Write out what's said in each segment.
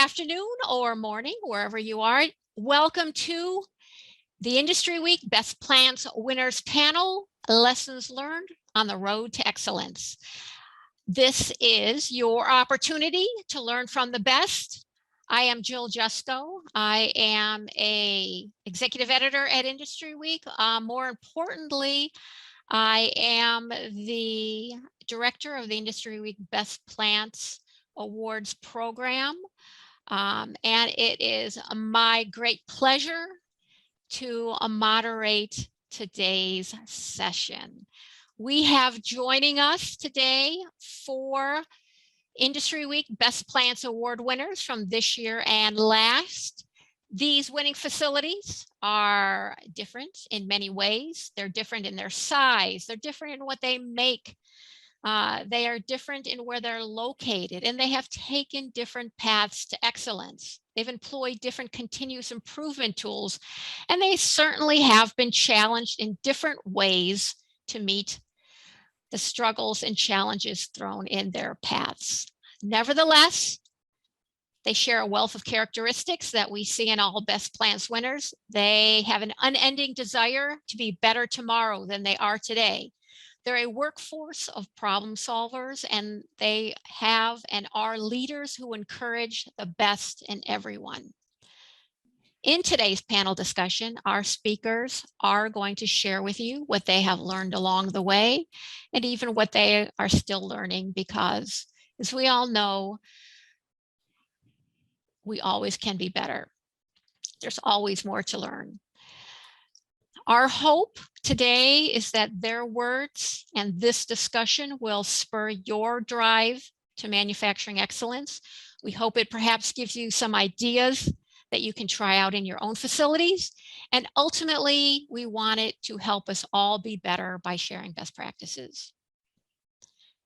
afternoon or morning, wherever you are. Welcome to the Industry Week Best Plants Winners Panel, Lessons Learned on the Road to Excellence. This is your opportunity to learn from the best. I am Jill Jusko. I am an executive editor at Industry Week. More importantly, I am the director of the Industry Week Best Plants Awards program. And it is my great pleasure to moderate today's session. We have joining us today 4 Industry Week Best Plants Award winners from this year and last. These winning facilities are different in many ways. They're different in their size. They're different in what they make. They are different in where they're located, and they have taken different paths to excellence. They've employed different continuous improvement tools, and they certainly have been challenged in different ways to meet the struggles and challenges thrown in their paths. Nevertheless, they share a wealth of characteristics that we see in all Best Plants winners. They have an unending desire to be better tomorrow than they are today. They're a workforce of problem solvers, and they have and are leaders who encourage the best in everyone. In today's panel discussion, our speakers are going to share with you what they have learned along the way and even what they are still learning, because as we all know, we always can be better. There's always more to learn. Our hope today is that their words and this discussion will spur your drive to manufacturing excellence. We hope it perhaps gives you some ideas that you can try out in your own facilities. And ultimately, we want it to help us all be better by sharing best practices.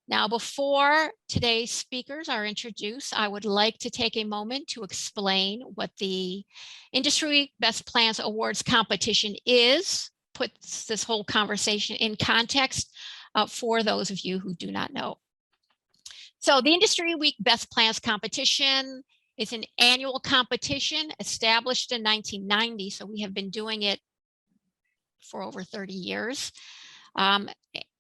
Now, before today's speakers are introduced, I would like to take a moment to explain what the Industry Week Best Plants Awards competition is, puts this whole conversation in context for those of you who do not know. So the Industry Week Best Plants competition is an annual competition established in 1990, so we have been doing it for over 30 years.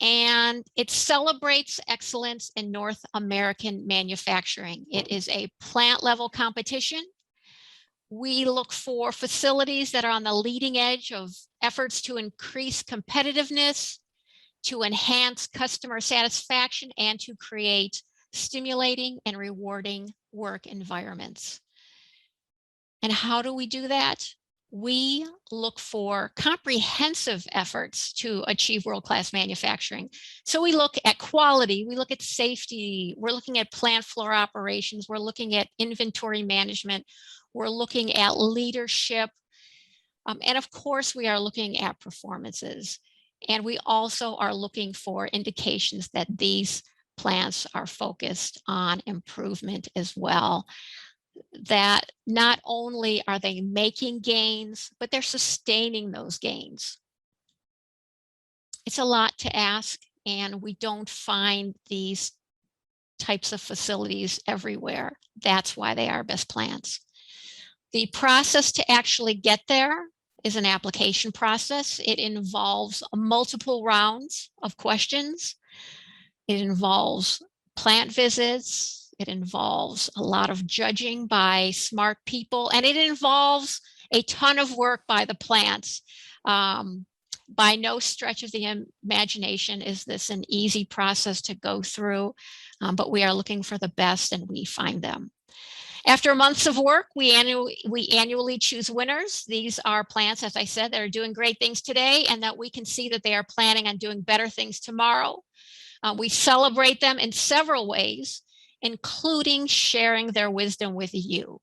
And it celebrates excellence in North American manufacturing. It is a plant level competition. We look for facilities that are on the leading edge of efforts to increase competitiveness, to enhance customer satisfaction, and to create stimulating and rewarding work environments. And how do we do that? We look for comprehensive efforts to achieve world-class manufacturing. So we look at quality, we look at safety, we're looking at plant floor operations, we're looking at inventory management, we're looking at leadership, and of course we are looking at performances. And we also are looking for indications that these plants are focused on improvement as well. That not only are they making gains, but they're sustaining those gains. It's a lot to ask, and we don't find these types of facilities everywhere. That's why they are best plants. The process to actually get there is an application process. It involves multiple rounds of questions. It involves plant visits. It involves a lot of judging by smart people, and it involves a ton of work by the plants. By no stretch of the imagination is this an easy process to go through, but we are looking for the best, and we find them. After months of work, we annually choose winners. These are plants, as I said, that are doing great things today, and that we can see that they are planning on doing better things tomorrow. We celebrate them in several ways, including sharing their wisdom with you.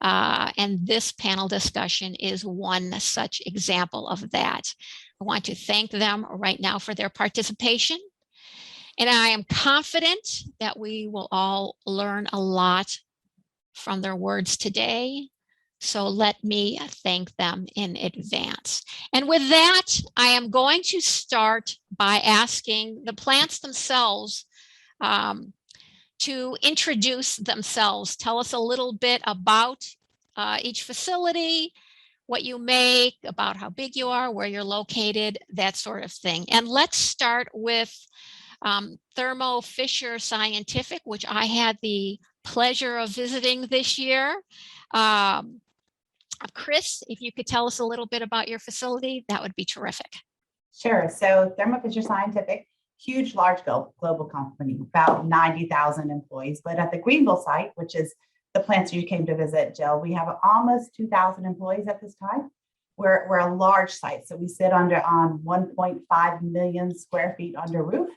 And this panel discussion is one such example of that. I want to thank them right now for their participation. And I am confident that we will all learn a lot from their words today. So let me thank them in advance. And with that, I am going to start by asking the plants themselves to introduce themselves. Tell us a little bit about each facility, what you make, about how big you are, where you're located, that sort of thing. And let's start with Thermo Fisher Scientific, which I had the pleasure of visiting this year. Chris, if you could tell us a little bit about your facility, that would be terrific. Sure. So Thermo Fisher Scientific, huge, large global company, about 90,000 employees. But at the Greenville site, which is the plants you came to visit, Jill, we have almost 2,000 employees at this time. We're a large site. So we sit on 1.5 million square feet under roof.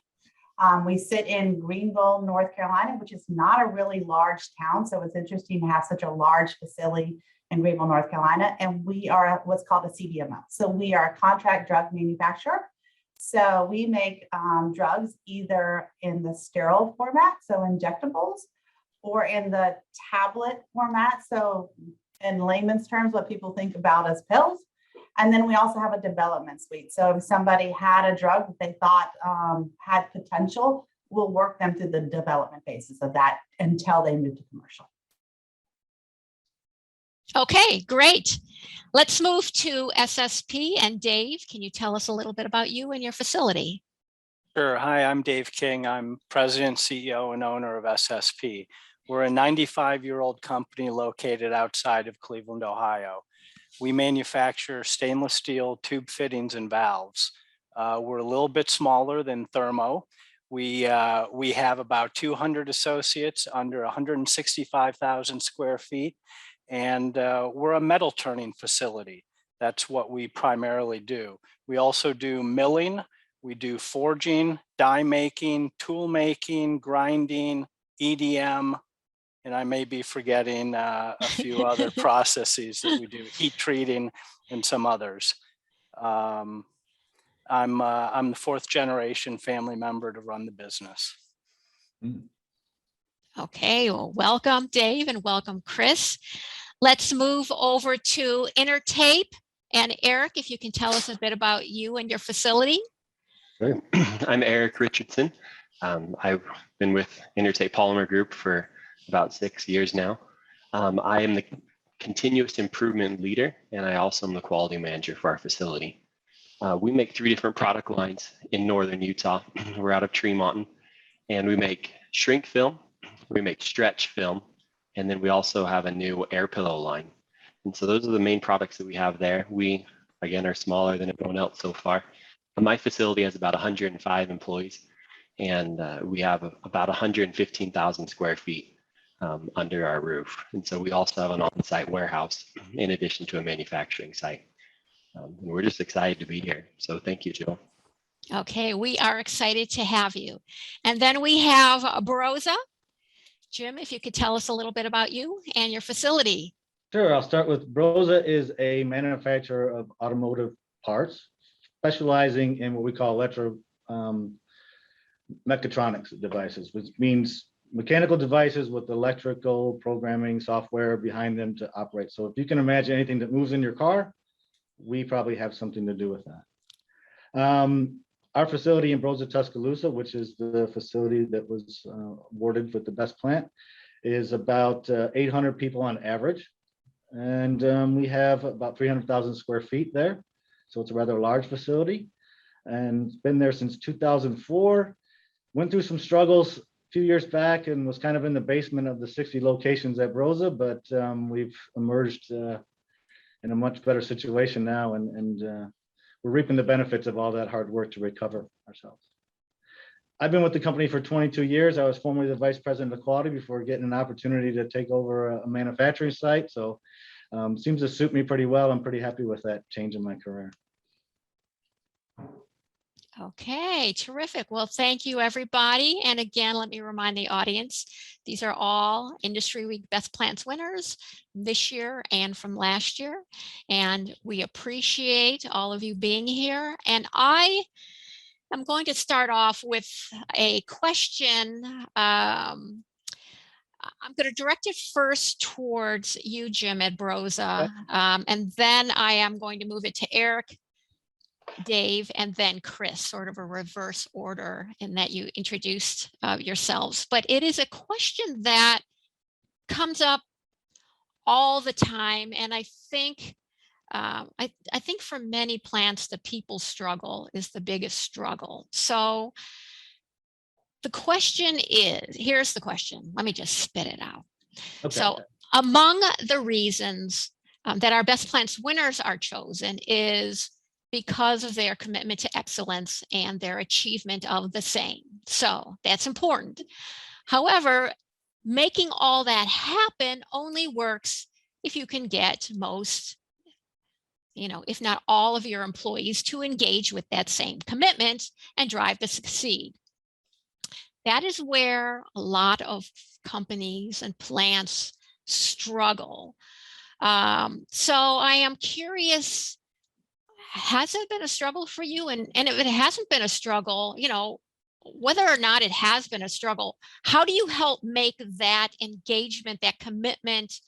We sit in Greenville, North Carolina, which is not a really large town. So it's interesting to have such a large facility in Greenville, North Carolina. And we are what's called a CDMO. So we are a contract drug manufacturer. So we make drugs either in the sterile format, so injectables, or in the tablet format. So in layman's terms, what people think about as pills. And then we also have a development suite. So if somebody had a drug that they thought had potential, we'll work them through the development phases of that until they move to commercial. Okay, great. Let's move to SSP. And Dave, can you tell us a little bit about you and your facility? Sure. Hi, I'm Dave King. I'm president, CEO, and owner of SSP. We're a 95-year-old company located outside of Cleveland, Ohio. We manufacture stainless steel tube fittings and valves. We're a little bit smaller than Thermo. We have about 200 associates under 165,000 square feet. And we're a metal turning facility. That's what we primarily do. We also do milling, we do forging, die making, tool making, grinding, EDM, and I may be forgetting a few other processes that we do, heat treating and some others. I'm the fourth generation family member to run the business. Okay, well, welcome, Dave, and welcome, Chris. Let's move over to Intertape. And Eric, if you can tell us a bit about you and your facility. Sure. I'm Eric Richardson. I've been with Intertape Polymer Group for about 6 years now. I am the continuous improvement leader, and I also am the quality manager for our facility. We make 3 different product lines in northern Utah. We're out of Tremont, and we make shrink film, we make stretch film, and then we also have a new air pillow line. And so those are the main products that we have there. We, again, are smaller than everyone else so far. My facility has about 105 employees, and we have about 115,000 square feet under our roof. And so we also have an on-site warehouse in addition to a manufacturing site. And we're just excited to be here. So thank you, Jill. Okay, we are excited to have you. And then we have Barossa. Jim, if you could tell us a little bit about you and your facility. Sure, I'll start with Barossa is a manufacturer of automotive parts, specializing in what we call mechatronics devices, which means mechanical devices with electrical programming software behind them to operate. So if you can imagine anything that moves in your car, we probably have something to do with that. Our facility in Barossa, Tuscaloosa, which is the facility that was awarded with the best plant, is about 800 people on average. And we have about 300,000 square feet there. So it's a rather large facility, and been there since 2004. Went through some struggles a few years back and was kind of in the basement of the 60 locations at Barossa, but we've emerged in a much better situation now, and we're reaping the benefits of all that hard work to recover ourselves. I've been with the company for 22 years. I was formerly the vice president of quality before getting an opportunity to take over a manufacturing site. So seems to suit me pretty well. I'm pretty happy with that change in my career. Okay, terrific. Well, thank you, everybody. And again, let me remind the audience, these are all Industry Week Best Plants winners this year and from last year. And we appreciate all of you being here. And I'm going to start off with a question. I'm going to direct it first towards you, Jim, at Barossa, and then I am going to move it to Eric Dave, and then Chris, sort of a reverse order in that you introduced yourselves. But it is a question that comes up all the time. And I think for many plants, the people struggle is the biggest struggle. So the question is, here's the question. Let me just spit it out. Okay. So among the reasons that our best plants winners are chosen is because of their commitment to excellence and their achievement of the same. So that's important. However, making all that happen only works if you can get most, if not all of your employees to engage with that same commitment and drive to succeed. That is where a lot of companies and plants struggle. So I am curious, has it been a struggle for you? And if it hasn't been a struggle, whether or not it has been a struggle, how do you help make that engagement, that commitment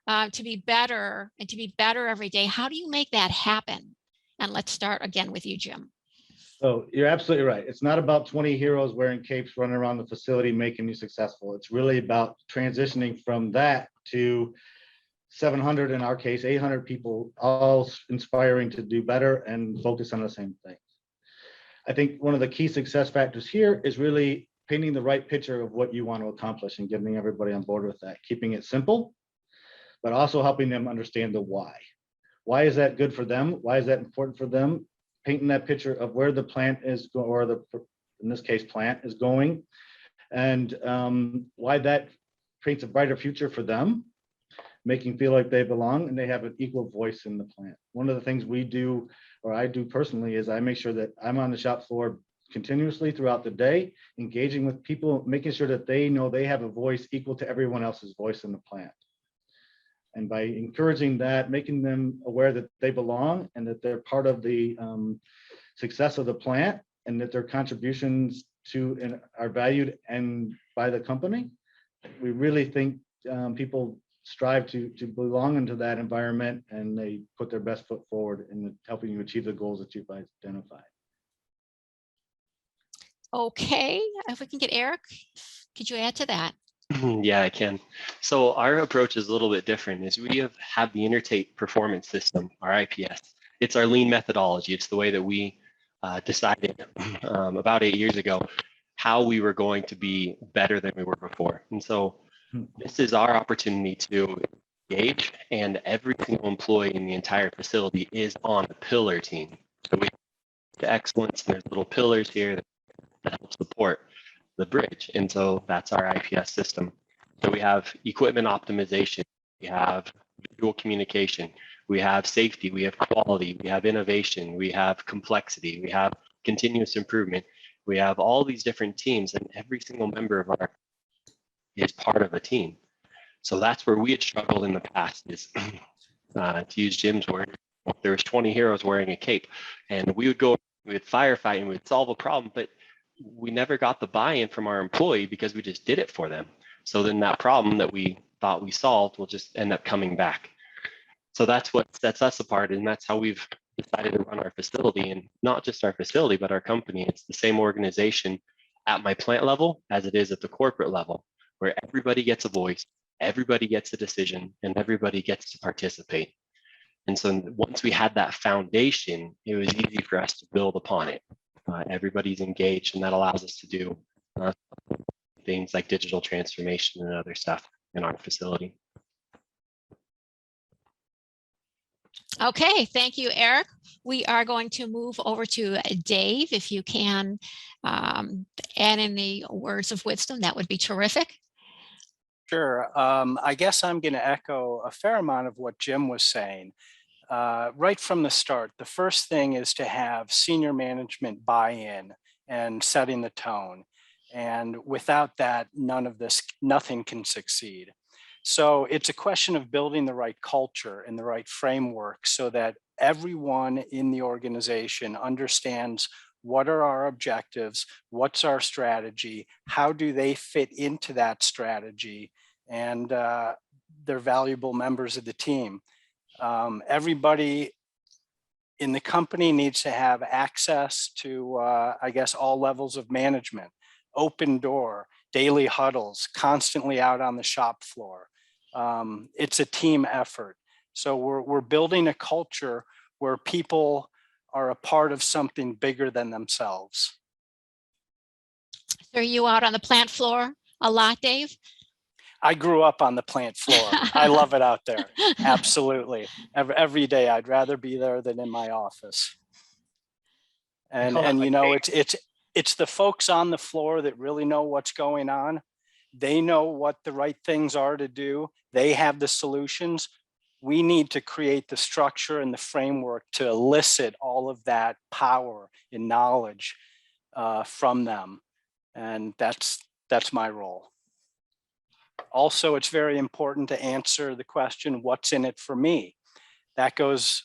to be better and to be better every day? How do you make that happen? And let's start again with you, Jim. So you're absolutely right. It's not about 20 heroes wearing capes running around the facility making you successful. It's really about transitioning from that to 700, in our case, 800 people, all inspiring to do better and focus on the same thing. I think one of the key success factors here is really painting the right picture of what you want to accomplish and getting everybody on board with that, keeping it simple, but also helping them understand the why. Why is that good for them? Why is that important for them? Painting that picture of where the plant is, or in this case, plant is going, and why that creates a brighter future for them, making feel like they belong and they have an equal voice in the plant. One of the things we do, or I do personally, is I make sure that I'm on the shop floor continuously throughout the day, engaging with people, making sure that they know they have a voice equal to everyone else's voice in the plant. And by encouraging that, making them aware that they belong and that they're part of the success of the plant and that their contributions are valued and by the company, we really think people strive to belong into that environment, and they put their best foot forward in helping you achieve the goals that you've identified. Okay, if we can get Eric, could you add to that? Yeah, I can. So our approach is a little bit different. Is we have the Intertape Performance System, our IPS. It's our lean methodology. It's the way that we decided about 8 years ago how we were going to be better than we were before. And so this is our opportunity to engage, and every single employee in the entire facility is on a pillar team. So we have the excellence, and there's little pillars here that help support the bridge. And so that's our IPS system. So we have equipment optimization, we have visual communication, we have safety, we have quality, we have innovation, we have complexity, we have continuous improvement. We have all these different teams, and every single member of our is part of a team. So that's where we had struggled in the past, is to use Jim's word, there was 20 heroes wearing a cape, and we would go, we would firefight and we'd solve a problem, but we never got the buy-in from our employee because we just did it for them. So then that problem that we thought we solved will just end up coming back. So that's what sets us apart, and that's how we've decided to run our facility, and not just our facility, but our company. It's the same organization at my plant level as it is at the corporate level, where everybody gets a voice, everybody gets a decision, and everybody gets to participate. And so once we had that foundation, it was easy for us to build upon it. Everybody's engaged, and that allows us to do things like digital transformation and other stuff in our facility. Okay, thank you, Eric. We are going to move over to Dave. If you can add any words of wisdom, that would be terrific. Sure. I guess I'm going to echo a fair amount of what Jim was saying. Right from the start, the first thing is to have senior management buy-in and setting the tone. And without that, nothing can succeed. So it's a question of building the right culture and the right framework so that everyone in the organization understands what are our objectives, what's our strategy, how do they fit into that strategy, and they're valuable members of the team. Everybody in the company needs to have access to, I guess, all levels of management, open door, daily huddles, constantly out on the shop floor. It's a team effort. So we're building a culture where people are a part of something bigger than themselves. Are you out on the plant floor a lot, Dave? I grew up on the plant floor. I love it out there. Absolutely. Every day, I'd rather be there than in my office. And you know, it's the folks on the floor that really know what's going on. They know what the right things are to do. They have the solutions. We need to create the structure and the framework to elicit all of that power and knowledge from them. And that's my role. Also, it's very important to answer the question, what's in it for me? That goes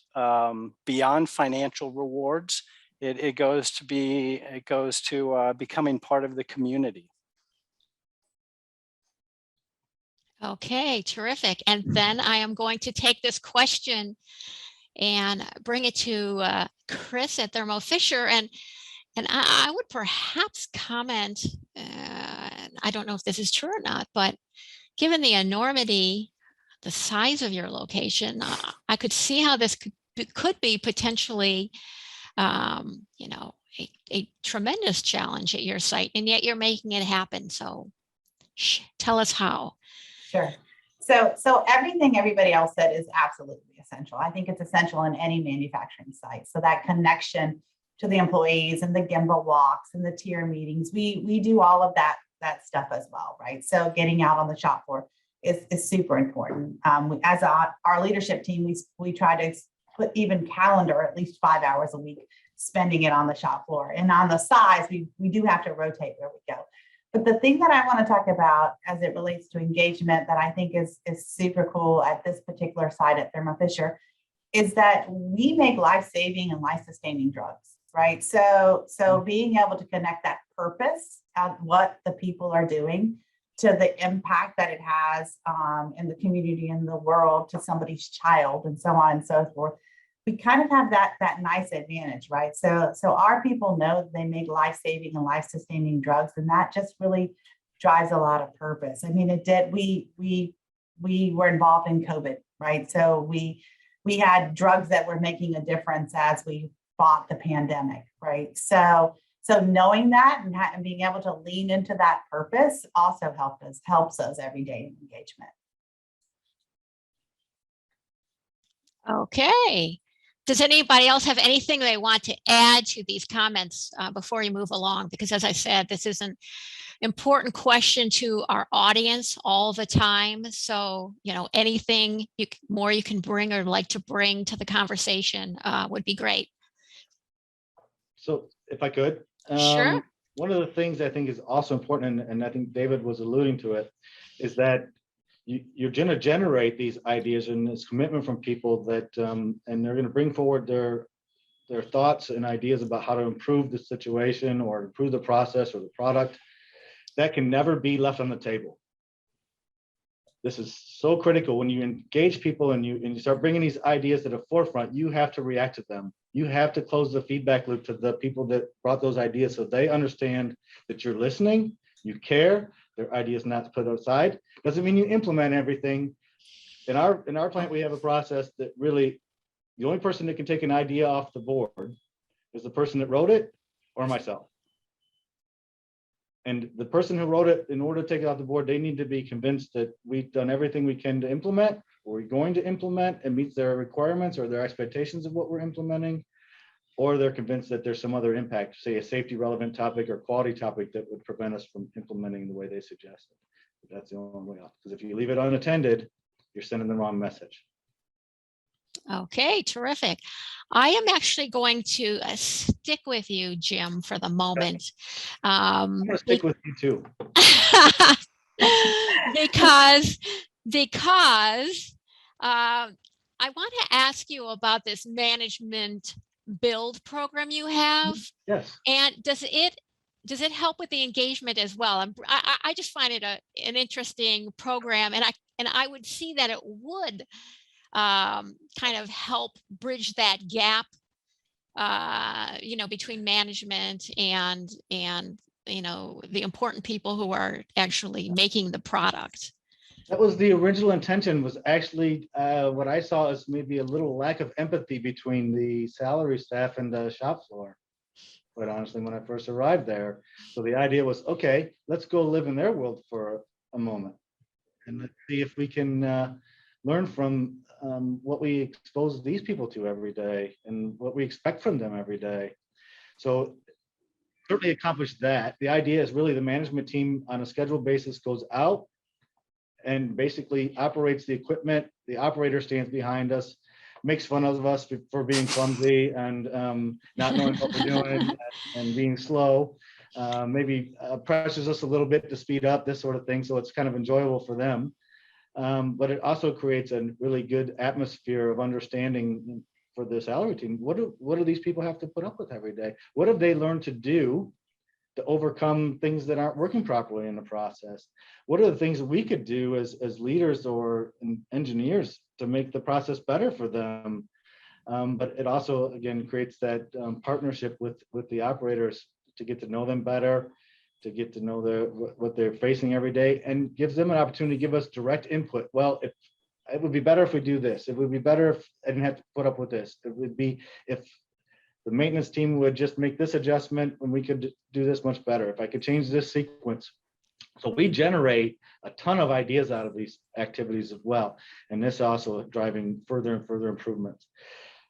beyond financial rewards. It goes to becoming part of the community. Okay, terrific. And then I am going to take this question and bring it to Chris at Thermo Fisher. And I would perhaps comment, I don't know if this is true or not, but given the enormity, the size of your location, I could see how this could be potentially, you know, a tremendous challenge at your site, and yet you're making it happen. So tell us how. Sure. So everything everybody else said is absolutely essential. I think it's essential in any manufacturing site. So that connection to the employees and the Gimbal walks and the tier meetings, we do all of that stuff as well, right? So getting out on the shop floor is super important. As our leadership team, we try to put even calendar at least 5 hours a week, spending it on the shop floor. And on the sides, we do have to rotate where we go. But the thing that I want to talk about as it relates to engagement that I think is super cool at this particular site at Thermo Fisher is that we make life-saving and life-sustaining drugs, right? So being able to connect that purpose of what the people are doing to the impact that it has in the community, in the world, to somebody's child, and so on and so forth. We kind of have that nice advantage, right? So our people know that they make life-saving and life-sustaining drugs, and that just really drives a lot of purpose. I mean, it did. We were involved in COVID, right? So we had drugs that were making a difference as we fought the pandemic, right? So knowing that and being able to lean into that purpose also helps us every day in engagement. Okay. Does anybody else have anything they want to add to these comments before you move along? Because as I said, this is an important question to our audience all the time. So, you know, anything more you can bring or like to bring to the conversation would be great. So if I could, Sure. one of the things I think is also important, and I think David was alluding to it, is that you're going to generate these ideas and this commitment from people that, and they're going to bring forward their thoughts and ideas about how to improve the situation or improve the process or the product. That can never be left on the table. This is so critical. When you engage people and you start bringing these ideas to the forefront, you have to react to them. You have to close the feedback loop to the people that brought those ideas so they understand that you're listening, you care, their ideas not to put aside. Doesn't mean you implement everything. In our plant, we have a process that really, the only person that can take an idea off the board is the person that wrote it or myself. And the person who wrote it, in order to take it off the board, they need to be convinced that we've done everything we can to implement, or we're going to implement, and meets their requirements or their expectations of what we're implementing, or they're convinced that there's some other impact, say a safety relevant topic or quality topic that would prevent us from implementing the way they suggested. But that's the only way off, because if you leave it unattended, you're sending the wrong message. Okay, terrific. I am actually going to stick with you, Jim, for the moment. I'm going to stick with you too. because I want to ask you about this management build program you have. Yes. And does it help with the engagement as well? I just find it an interesting program, and I would see that it would kind of help bridge that gap between management and the important people who are actually making the product. That was the original intention, was actually what I saw as maybe a little lack of empathy between the salary staff and the shop floor, quite honestly, when I first arrived there. So the idea was, okay, let's go live in their world for a moment and let's see if we can learn from what we expose these people to every day and what we expect from them every day. So certainly accomplished that. The idea is really the management team on a scheduled basis goes out and basically operates the equipment. The operator stands behind us, makes fun of us for being clumsy and not knowing what we're doing and being slow. Maybe pressures us a little bit to speed up, this sort of thing. So it's kind of enjoyable for them. But it also creates a really good atmosphere of understanding for the salary team. What do these people have to put up with every day? What have they learned to do to overcome things that aren't working properly in the process? What are the things that we could do as leaders or engineers to make the process better for them? But it also, again, creates that partnership with the operators to get to know them better, to get to know what they're facing every day, and gives them an opportunity to give us direct input. Well, if it would be better if we do this. It would be better if I didn't have to put up with this. It would be if the maintenance team would just make this adjustment and we could do this much better. If I could change this sequence. So we generate a ton of ideas out of these activities as well. And this also driving further and further improvements.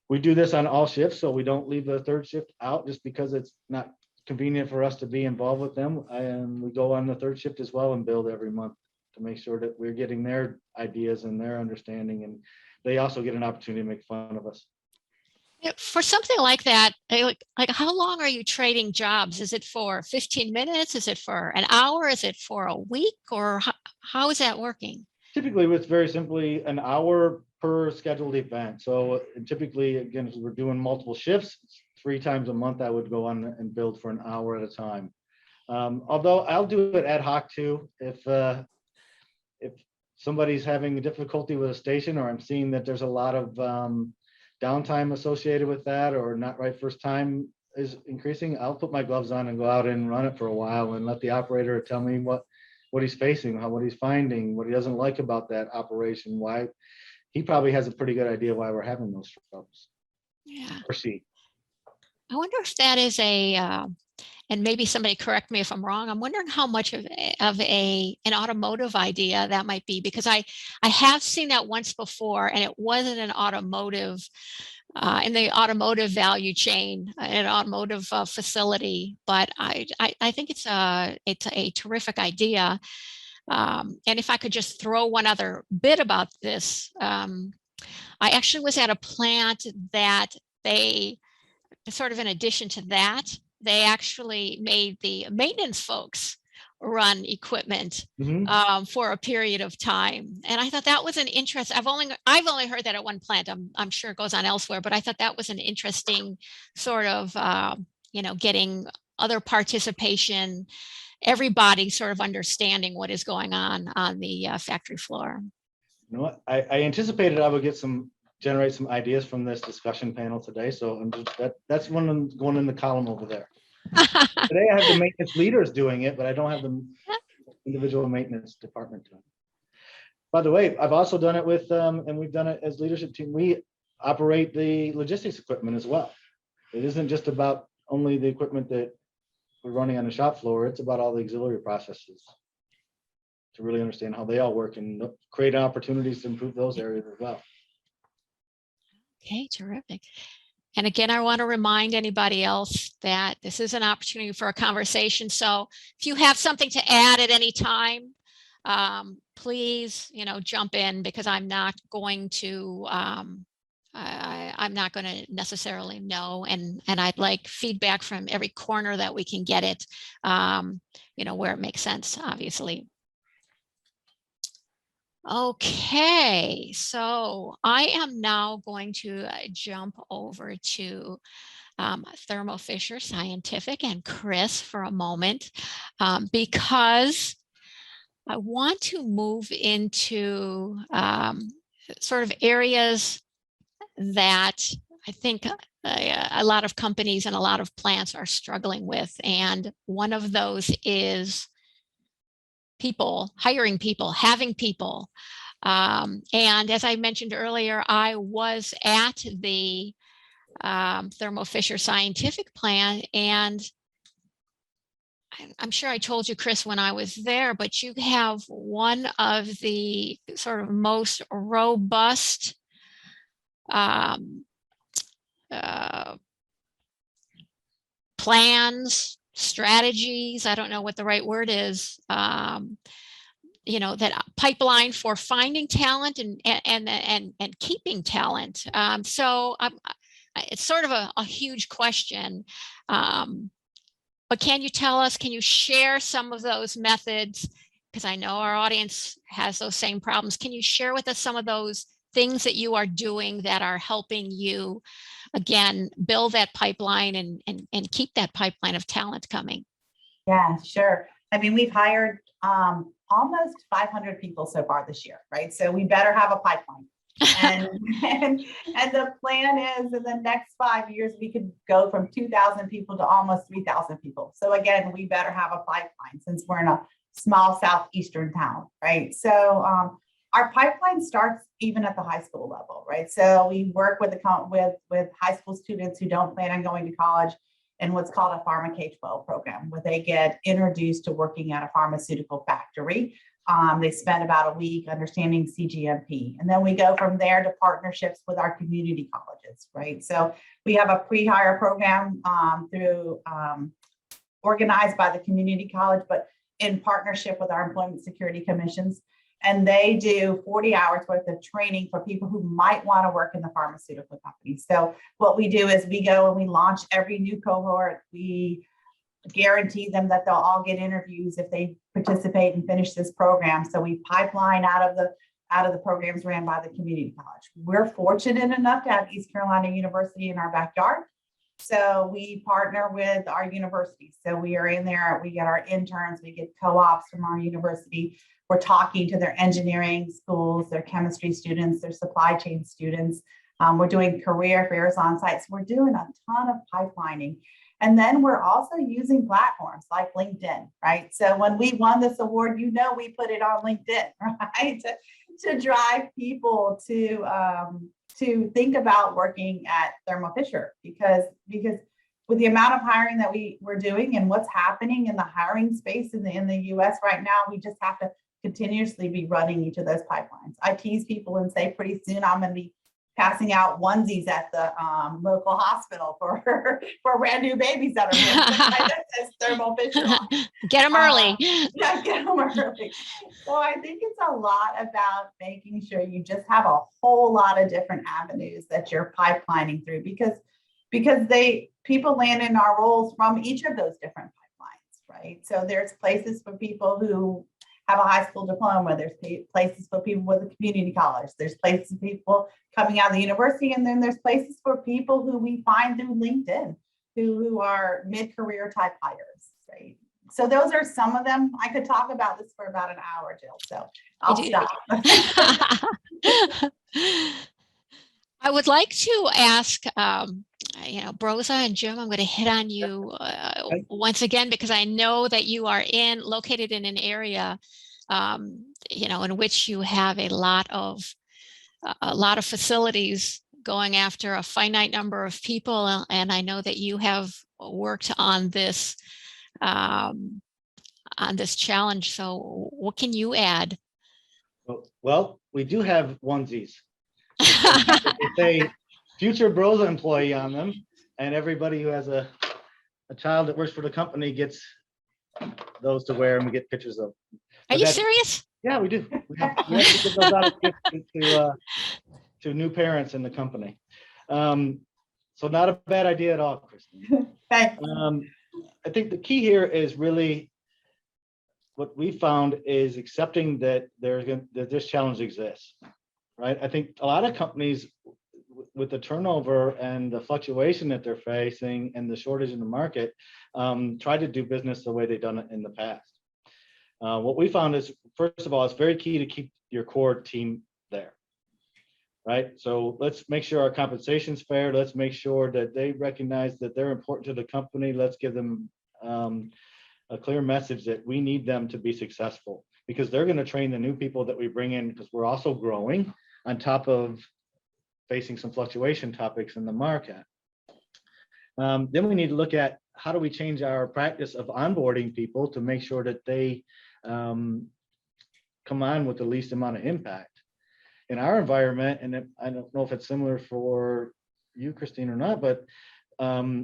We do this on all shifts, so we don't leave the third shift out just because it's not convenient for us to be involved with them. And we go on the third shift as well and build every month to make sure that we're getting their ideas and their understanding. And they also get an opportunity to make fun of us. For something like that, like how long are you trading jobs? Is it for 15 minutes? Is it for an hour? Is it for a week? Or how is that working? Typically, it's very simply an hour per scheduled event. So typically, again, if we're doing multiple shifts, 3 times a month, I would go on and build for an hour at a time. Although I'll do it ad hoc too. If somebody's having difficulty with a station, or I'm seeing that there's a lot of downtime associated with that, or not right first time is increasing, I'll put my gloves on and go out and run it for a while and let the operator tell me what he's facing, what he's finding, what he doesn't like about that operation, why. He probably has a pretty good idea why we're having those troubles. Yeah. Or she. I wonder if that is and maybe somebody correct me if I'm wrong. I'm wondering how much of an automotive idea that might be, because I have seen that once before, and it wasn't an automotive in the automotive value chain, an automotive facility. But I think it's a terrific idea. And if I could just throw one other bit about this, I actually was at a plant that they sort of in addition to that, they actually made the maintenance folks run equipment for a period of time. And I thought that was an interest. I've only heard that at one plant. I'm sure it goes on elsewhere, but I thought that was an interesting sort of, getting other participation, everybody sort of understanding what is going on the factory floor. You know what? I anticipated I would generate some ideas from this discussion panel today. So that's one of them going in the column over there. Today I have the maintenance leaders doing it, but I don't have the individual maintenance department doing it. By the way, I've also done it with, and we've done it as leadership team. We operate the logistics equipment as well. It isn't just about only the equipment that we're running on the shop floor. It's about all the auxiliary processes to really understand how they all work and create opportunities to improve those areas as well. Okay, terrific. And again, I want to remind anybody else that this is an opportunity for a conversation. So if you have something to add at any time, please, jump in, because I'm not going to necessarily know, and I'd like feedback from every corner that we can get it, where it makes sense, obviously. Okay, so I am now going to jump over to Thermo Fisher Scientific and Chris for a moment, because I want to move into sort of areas that I think a lot of companies and a lot of plants are struggling with. And one of those is people, hiring people, having people. And as I mentioned earlier, I was at the Thermo Fisher Scientific plant, and I'm sure I told you, Chris, when I was there, but you have one of the sort of most robust plans, strategies, I don't know what the right word is, that pipeline for finding talent and keeping talent. So it's sort of a huge question. But can you tell us, can you share some of those methods? Because I know our audience has those same problems. Can you share with us some of those things that you are doing that are helping you, again, build that pipeline and keep that pipeline of talent coming? Yeah, sure. I mean, we've hired almost 500 people so far this year, right? So we better have a pipeline. And the plan is in the next 5 years, we could go from 2,000 people to almost 3,000 people. So again, we better have a pipeline since we're in a small southeastern town, right? So our pipeline starts even at the high school level, right? So we work with high school students who don't plan on going to college in what's called a Pharma K-12 program, where they get introduced to working at a pharmaceutical factory. They spend about a week understanding CGMP. And then we go from there to partnerships with our community colleges, right? So we have a pre-hire program organized by the community college, but in partnership with our employment security commissions. And they do 40 hours worth of training for people who might want to work in the pharmaceutical company. So what we do is we go and we launch every new cohort. We guarantee them that they'll all get interviews if they participate and finish this program. So we pipeline out of the programs ran by the community college. We're fortunate enough to have East Carolina University in our backyard. So we partner with our university. So we are in there, we get our interns, we get co-ops from our university. We're talking to their engineering schools, their chemistry students, their supply chain students. We're doing career fairs on site. So we're doing a ton of pipelining. And then we're also using platforms like LinkedIn, right? So when we won this award, we put it on LinkedIn, right? To drive people to think about working at Thermo Fisher, because with the amount of hiring that we're doing and what's happening in the hiring space in the US right now, we just have to continuously be running each of those pipelines. I tease people and say pretty soon I'm going to be passing out onesies at the local hospital for brand new babies that are born. That says Thermo Fisher on it. Get them early. Yeah, get them early. So I think it's a lot about making sure you just have a whole lot of different avenues that you're pipelining through, because people land in our roles from each of those different pipelines, right? So there's places for people who have a high school diploma. There's places for people with a community college. There's places for people coming out of the university. And then there's places for people who we find through LinkedIn, who are mid-career type hires, right? So those are some of them. I could talk about this for about an hour, Jill, so I'll stop. I would like to ask, Broza and Jim, I'm going to hit on you once again, because I know that you are located in an area, in which you have a lot of facilities going after a finite number of people, and I know that you have worked on this challenge. So, what can you add? Well, we do have onesies. It's a future Broza employee on them, and everybody who has a child that works for the company gets those to wear, and we get pictures of. Are you serious? Yeah, we do. We have to give those out to new parents in the company. So not a bad idea at all, Kristen. Thanks. I think the key here is really what we found is accepting that that this challenge exists, right? I think a lot of companies with the turnover and the fluctuation that they're facing and the shortage in the market, try to do business the way they've done it in the past. What we found is, first of all, it's very key to keep your core team there. right? So let's make sure our compensation's fair. Let's make sure that they recognize that they're important to the company. Let's give them a clear message that we need them to be successful, because they're going to train the new people that we bring in, because we're also growing on top of facing some fluctuation topics in the market. Then we need to look at how do we change our practice of onboarding people to make sure that they come on with the least amount of impact. In our environment, and I don't know if it's similar for you, Christine, or not, but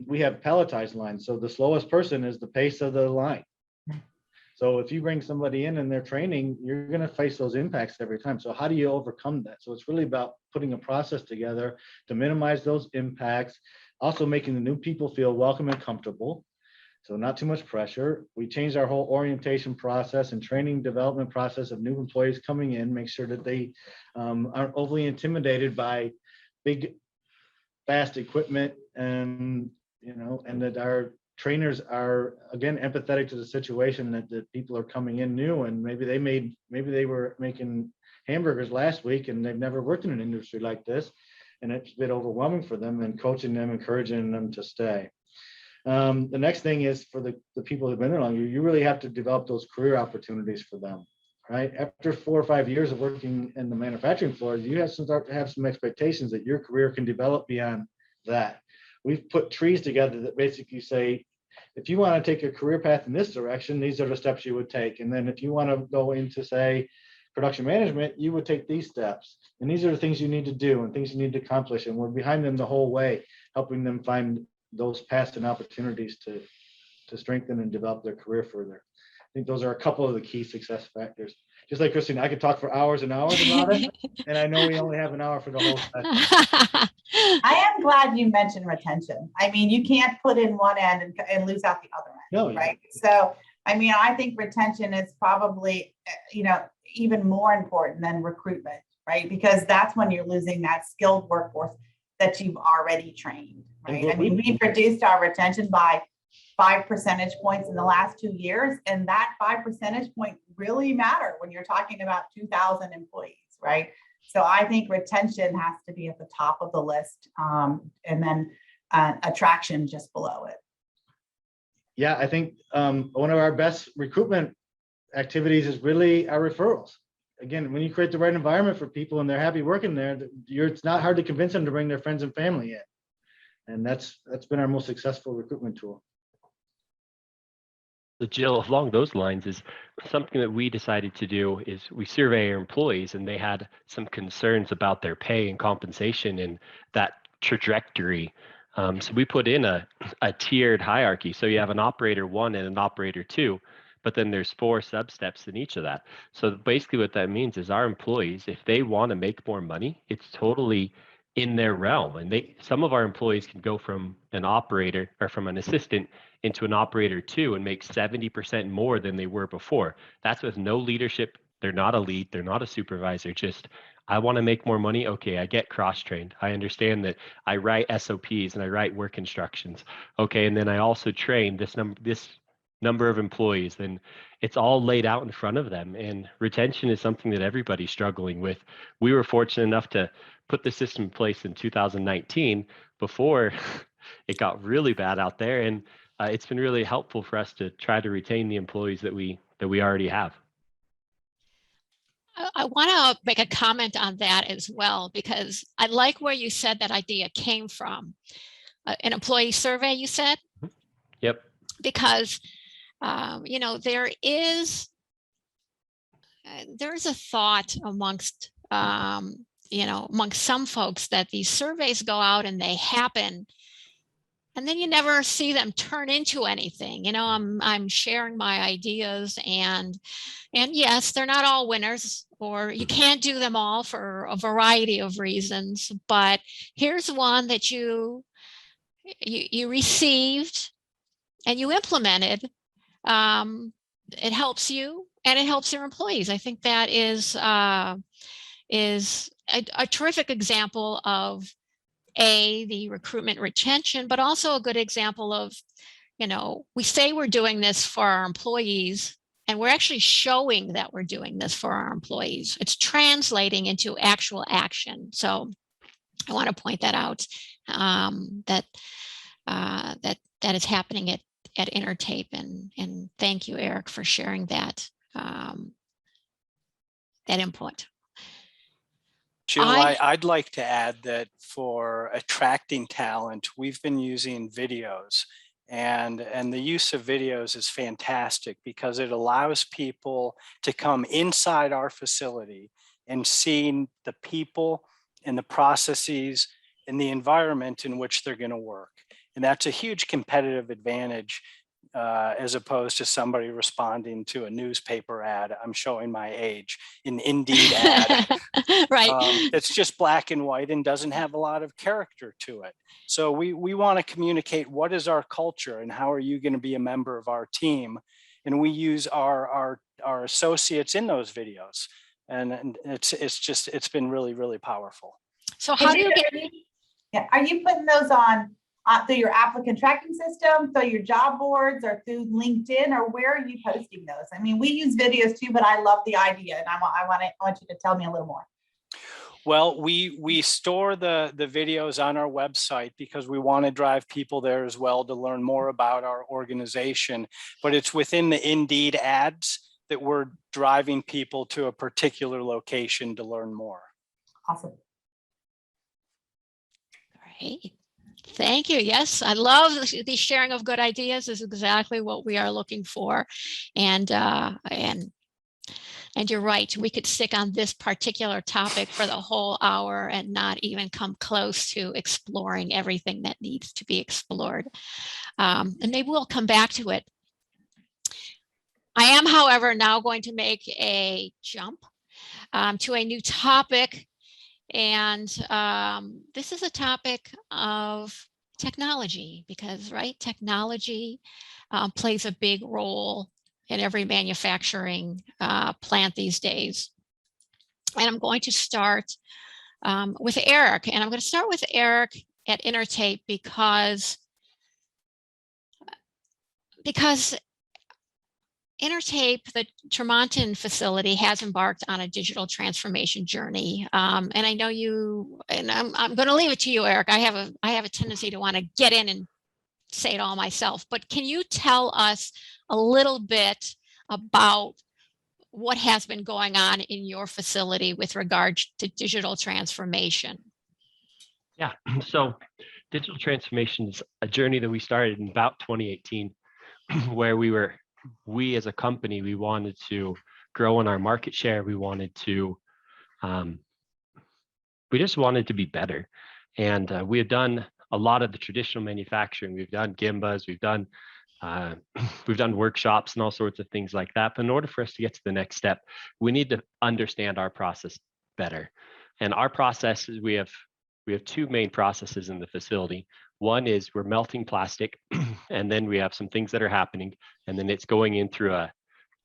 we have palletized lines. So the slowest person is the pace of the line. So if you bring somebody in and they're training, you're going to face those impacts every time. So how do you overcome that? So it's really about putting a process together to minimize those impacts, also making the new people feel welcome and comfortable. So not too much pressure. We changed our whole orientation process and training development process of new employees coming in, make sure that they aren't overly intimidated by big, fast equipment, and and that our trainers are, again, empathetic to the situation that people are coming in new, and maybe they were making hamburgers last week and they've never worked in an industry like this, and it's a bit overwhelming for them, and coaching them, encouraging them to stay. The next thing is for the people who've been there long, you really have to develop those career opportunities for them, right? After 4 or 5 years of working in the manufacturing floor, you have to start to have some expectations that your career can develop beyond that. We've put trees together that basically say, if you want to take a career path in this direction, these are the steps you would take. And then if you want to go into, say, production management, you would take these steps. And these are the things you need to do and things you need to accomplish. And we're behind them the whole way, helping them find those paths and opportunities to strengthen and develop their career further. I think those are a couple of the key success factors. Just like Christine, I could talk for hours and hours about it, and I know we only have an hour for the whole session. I am glad you mentioned retention. I mean, you can't put in one end and lose out the other end, No, right? So, I mean, I think retention is probably, even more important than recruitment, right? Because that's when you're losing that skilled workforce that you've already trained, right? I mean, we've reduced our retention by 5 percentage points in the last 2 years. And that 5 percentage point really matter when you're talking about 2,000 employees, right? So I think retention has to be at the top of the list, and then attraction just below it. Yeah, I think one of our best recruitment activities is really our referrals. Again, when you create the right environment for people and they're happy working there, it's not hard to convince them to bring their friends and family in. And that's been our most successful recruitment tool. So Jill, along those lines, is something that we decided to do is we survey our employees, and they had some concerns about their pay and compensation and that trajectory. So we put in a tiered hierarchy. So you have an operator 1 and an operator 2, but then there's 4 sub-steps in each of that. So basically what that means is our employees, if they want to make more money, it's totally in their realm. And some of our employees can go from an operator or from an assistant into an operator 2 and make 70% more than they were before. That's with no leadership. They're not a lead. They're not a supervisor. Just, I want to make more money. Okay, I get cross-trained. I understand that I write SOPs and I write work instructions. Okay, and then I also train this number of employees. Then it's all laid out in front of them. And retention is something that everybody's struggling with. We were fortunate enough to put the system in place in 2019 before it got really bad out there. And it's been really helpful for us to try to retain the employees that we already have. I want to make a comment on that as well, because I like where you said that idea came from. An employee survey, you said? Yep. Because, there's a thought amongst, amongst some folks that these surveys go out and they happen, and then you never see them turn into anything. I'm sharing my ideas, and yes, they're not all winners, or you can't do them all for a variety of reasons. But here's one that you received and you implemented. It helps you and it helps your employees. I think that is a terrific example of the recruitment retention, but also a good example of, we say we're doing this for our employees, And we're actually showing that we're doing this for our employees. It's translating into actual action. So I want to point that out, that is happening at Intertape. And thank you, Eric, for sharing that, that input. Jill, I'd like to add that for attracting talent, we've been using videos, and the use of videos is fantastic because it allows people to come inside our facility and see the people and the processes and the environment in which they're going to work. And that's a huge competitive advantage as opposed to somebody responding to a newspaper ad. I'm showing my age, an Indeed ad. Right. It's just black and white and doesn't have a lot of character to it. So we want to communicate what is our culture and how are you going to be a member of our team. And we use our associates in those videos. And it's been really, really powerful. So how do you get? Yeah, are you putting those on through your applicant tracking system, through your job boards, or through LinkedIn, or where are you posting those? I mean, we use videos too, but I love the idea, and I want you to tell me a little more. Well, we store the videos on our website because we want to drive people there as well to learn more about our organization. But it's within the Indeed ads that we're driving people to a particular location to learn more. Awesome. Great. Thank you. Yes, I love the sharing of good ideas is exactly what we are looking for. And you're right, we could stick on this particular topic for the whole hour and not even come close to exploring everything that needs to be explored. And maybe we'll come back to it. I am, however, now going to make a jump to a new topic. And this is a topic of technology because, right, technology plays a big role in every manufacturing plant these days. And I'm going to start with Eric. And I'm going to start with Eric at Intertape because Intertape, the Tremonton facility, has embarked on a digital transformation journey. And I know you, and I'm going to leave it to you, Eric. I have a tendency to want to get in and say it all myself, but can you tell us a little bit about what has been going on in your facility with regard to digital transformation? Yeah, so digital transformation is a journey that we started in about 2018, where we as a company, we wanted to grow in our market share. We wanted to, we just wanted to be better. And we had done a lot of the traditional manufacturing. We've done Gimbas, we've done workshops and all sorts of things like that. But in order for us to get to the next step, we need to understand our process better. And our process is we have two main processes in the facility. One is we're melting plastic, and then we have some things that are happening, and then it's going in through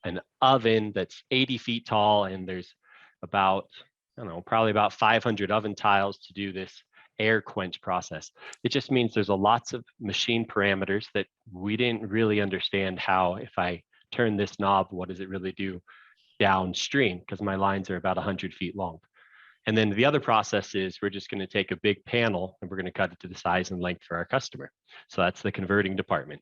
an oven that's 80 feet tall, and there's about, I don't know, probably about 500 oven tiles to do this air quench process. It just means there's lots of machine parameters that we didn't really understand how, if I turn this knob, what does it really do downstream? Because my lines are about 100 feet long. And then the other process is we're just going to take a big panel and we're going to cut it to the size and length for our customer. So that's the converting department.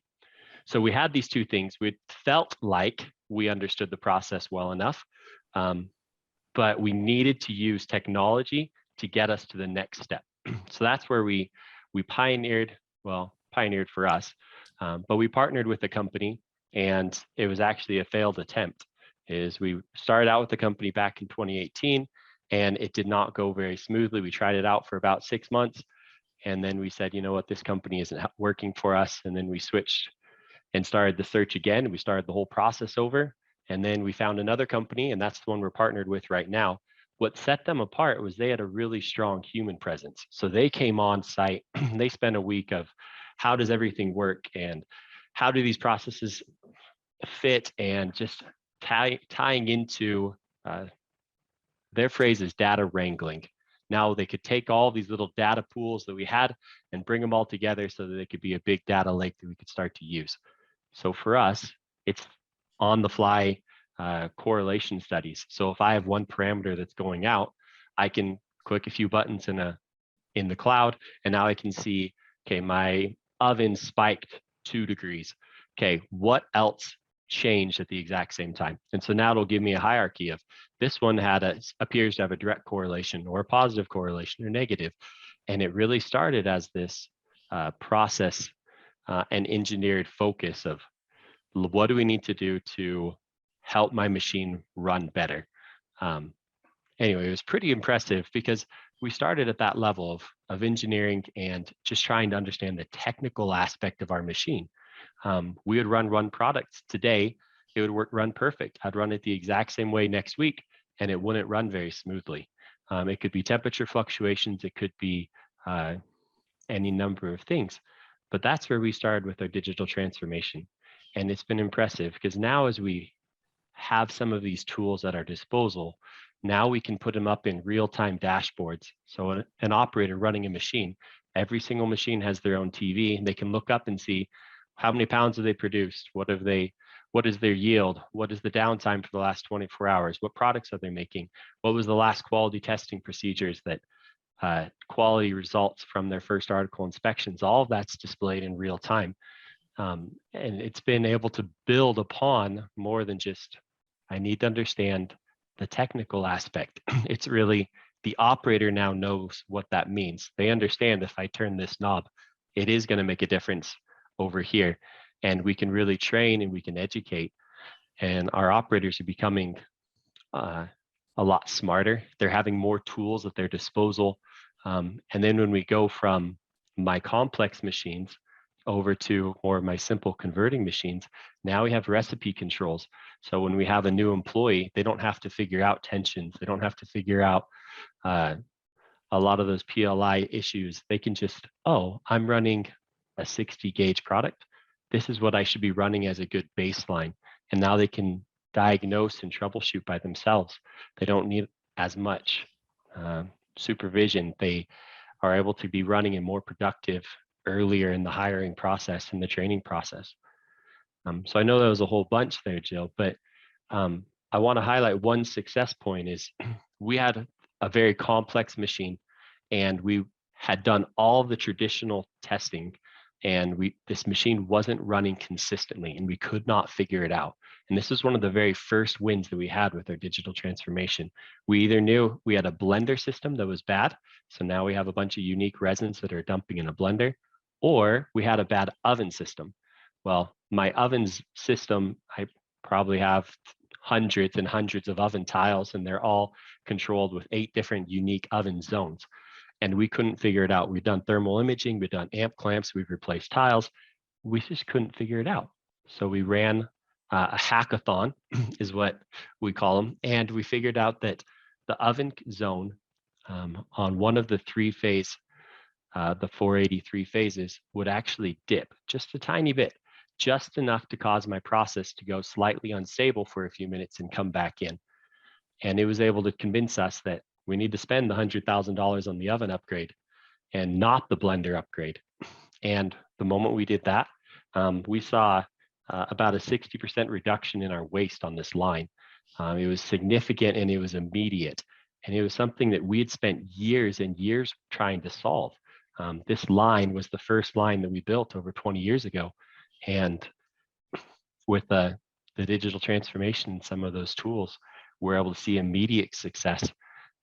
So we had these two things. We felt like we understood the process well enough, but we needed to use technology to get us to the next step. So that's where we pioneered for us, but we partnered with a company, and it was actually a failed attempt. We started out with the company back in 2018, and it did not go very smoothly. We tried it out for about 6 months, and then we said, you know what, this company isn't working for us. And then we switched and started the search again. We started the whole process over, and then we found another company, and that's the one we're partnered with right now. What set them apart was they had a really strong human presence. So they came on site, they spent a week of how does everything work and how do these processes fit, and just tying into their phrase is data wrangling. Now they could take all these little data pools that we had and bring them all together so that they could be a big data lake that we could start to use. So for us, it's on the fly correlation studies. So if I have one parameter that's going out, I can click a few buttons in the cloud, and now I can see, okay, my oven spiked 2 degrees. Okay, what else changed at the exact same time? And so now it'll give me a hierarchy of this one appears to have a direct correlation or a positive correlation or negative. And it really started as this process and engineered focus of what do we need to do to help my machine run better. Anyway, it was pretty impressive because we started at that level of engineering and just trying to understand the technical aspect of our machine. We would run one product today, it would run perfect. I'd run it the exact same way next week, and it wouldn't run very smoothly. It could be temperature fluctuations, it could be any number of things. But that's where we started with our digital transformation. And it's been impressive because now as we have some of these tools at our disposal, now we can put them up in real-time dashboards. So an operator running a machine, every single machine has their own TV, and they can look up and see how many pounds have they produced, what is their yield, what is the downtime for the last 24 hours, what products are they making, what was the last quality testing procedures, that quality results from their first article inspections. All of that's displayed in real time. And it's been able to build upon more than just, I need to understand the technical aspect. It's really the operator now knows what that means. They understand if I turn this knob, it is going to make a difference over here. And we can really train and we can educate. And our operators are becoming a lot smarter. They're having more tools at their disposal. And then when we go from my complex machines over to more of my simple converting machines, now we have recipe controls. So when we have a new employee, they don't have to figure out tensions. They don't have to figure out a lot of those PLI issues. They can just, oh, I'm running a 60 gauge product. This is what I should be running as a good baseline. And now they can diagnose and troubleshoot by themselves. They don't need as much supervision. They are able to be running a more productive earlier in the hiring process and the training process. So I know that was a whole bunch there, Jill, but I want to highlight one success point is we had a very complex machine and we had done all the traditional testing, and this machine wasn't running consistently and we could not figure it out. And this is one of the very first wins that we had with our digital transformation. We either knew we had a blender system that was bad, so now we have a bunch of unique resins that are dumping in a blender, or we had a bad oven system. Well, my ovens system, I probably have hundreds and hundreds of oven tiles, and they're all controlled with 8 different unique oven zones. And we couldn't figure it out. We've done thermal imaging, we've done amp clamps, we've replaced tiles. We just couldn't figure it out. So we ran a hackathon is what we call them. And we figured out that the oven zone on one of the 3-phase, the 483 phases would actually dip just a tiny bit, just enough to cause my process to go slightly unstable for a few minutes and come back in. And it was able to convince us that we need to spend the $100,000 on the oven upgrade and not the blender upgrade. And the moment we did that, we saw about a 60% reduction in our waste on this line. It was significant and it was immediate. And it was something that we had spent years and years trying to solve. This line was the first line that we built over 20 years ago. And with the digital transformation and some of those tools, we're able to see immediate success.